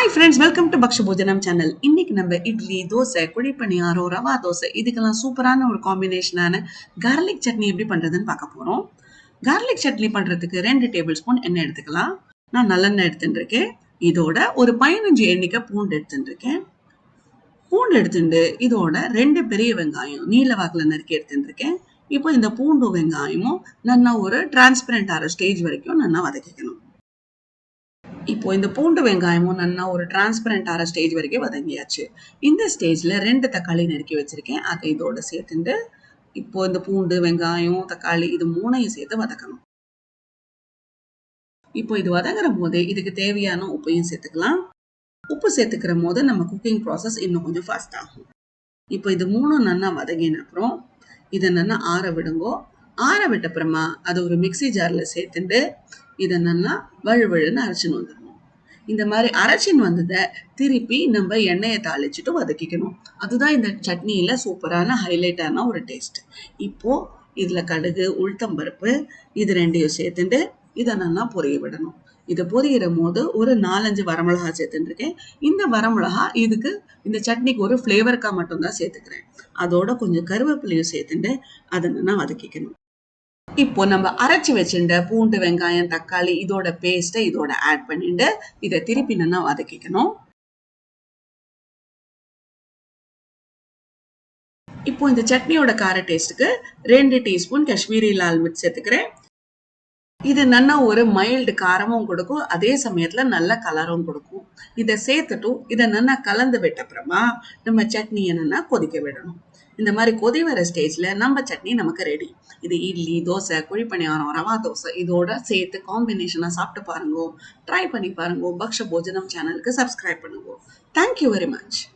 Hi friends, welcome to Baksha Bhojanam channel. இன்னைக்கு நம்ம இட்லி, தோசை, குழிப்பணியாரம், ரவா தோசை இதுக்கெல்லாம் சூப்பரான ஒரு காம்பினேஷனான garlic சட்னி எப்படி பண்றதுன்னு பார்க்க போறோம். garlic சட்னி பண்றதுக்கு 2 டேபிள் ஸ்பூன் எண்ணெய் எடுத்துக்கலாம். நான் நல்லெண்ணெய் எடுத்துட்டு இருக்கேன். இதோட ஒரு 15 எண்ணிக்கை பூண்டு எடுத்துட்டு இருக்கேன். பூண்டு எடுத்துட்டு இதோட 2 பெரிய வெங்காயம் நீல வாக்குல நறுக்கி எடுத்துட்டு இருக்கேன். இப்போ இந்த பூண்டு வெங்காயமும் நல்லா ஒரு டிரான்ஸ்பரண்ட் ஆகிற ஸ்டேஜ் வரைக்கும் நல்லா வதக்கிக்கணும். இப்போ இந்த பூண்டு வெங்காயமும் நல்லா ஒரு டிரான்ஸ்பரண்ட் ஆகிற ஸ்டேஜ் வரைக்கும் வதங்கியாச்சு. இந்த ஸ்டேஜ்ல 2 தக்காளி நறுக்கி வச்சிருக்கேன். அதை இதோட சேர்த்துட்டு இப்போ இந்த பூண்டு வெங்காயம் தக்காளி இது மூணையும் சேர்த்து வதக்கணும். இப்போ இது வதங்குற போதே இதுக்கு தேவையான உப்பையும் சேர்த்துக்கலாம். உப்பு சேர்த்துக்கிற போது நம்ம குக்கிங் ப்ராசஸ் இன்னும் கொஞ்சம் ஃபாஸ்ட் ஆகும். இப்போ இது மூணும் நல்லா வதங்கின அப்புறம் இதை நல்லா ஆற விடுங்கோ. ஆற விட்ட அப்புறமா அதை ஒரு மிக்சி ஜார்ல சேர்த்துட்டு இதை நல்லா வழுவழுன்னு அரைச்சின்னு வந்துடணும். இந்த மாதிரி அரைச்சின்னு வந்ததை திருப்பி நம்ம எண்ணெயை தாளிச்சுட்டு வதக்கிக்கணும். அதுதான் இந்த சட்னியில சூப்பரான ஹைலைட்டான ஒரு டேஸ்ட். இப்போ இதுல கடுகு உளுத்தம்பருப்பு இது ரெண்டையும் சேர்த்துட்டு இதை நல்லா பொரிய விடணும். இதை பொரியிற போது ஒரு 4-5 வரமிளகா சேர்த்துட்டு இருக்கேன். இந்த வரமிளகா இதுக்கு இந்த சட்னிக்கு ஒரு ஃப்ளேவருக்கா மட்டும்தான் சேர்த்துக்கிறேன். அதோட கொஞ்சம் கருவேப்பிலையும் சேர்த்துட்டு அதை நல்லா வதக்கிக்கணும். இப்போ நம்ம அரைச்சி வச்சுட்ட பூண்டு வெங்காயம் தக்காளி இதோட பேஸ்ட்டை இதோட ஆட் பண்ணிட்டு இதை திருப்பி நல்லா வதக்கிக்கணும். இப்போ இந்த சட்னியோட கார டேஸ்ட்டுக்கு 2 டீஸ்பூன் காஷ்மீரி லால் மிர்ச் சேர்த்துக்கிறேன். இது நல்லா ஒரு மைல்டு காரமும் கொடுக்கும், அதே சமயத்துல நல்ல கலரும் கொடுக்கும். இதை சேர்த்துட்டு இதை நல்லா கலந்து விட்ட அப்புறமா நம்ம சட்னியை நல்லா கொதிக்க விடணும். இந்த மாதிரி கொதி வர ஸ்டேஜ்ல நம்ம சட்னி நமக்கு ரெடி. இது இட்லி தோசை குழிப்பணியாரம் ரவா தோசை இதோட சேர்த்து காம்பினேஷனா சாப்பிட்டு பாருங்க. ட்ரை பண்ணி பாருங்க. பக்ஷ போஜனம் சேனலுக்கு சப்ஸ்கிரைப் பண்ணுங்க. Thank you very much.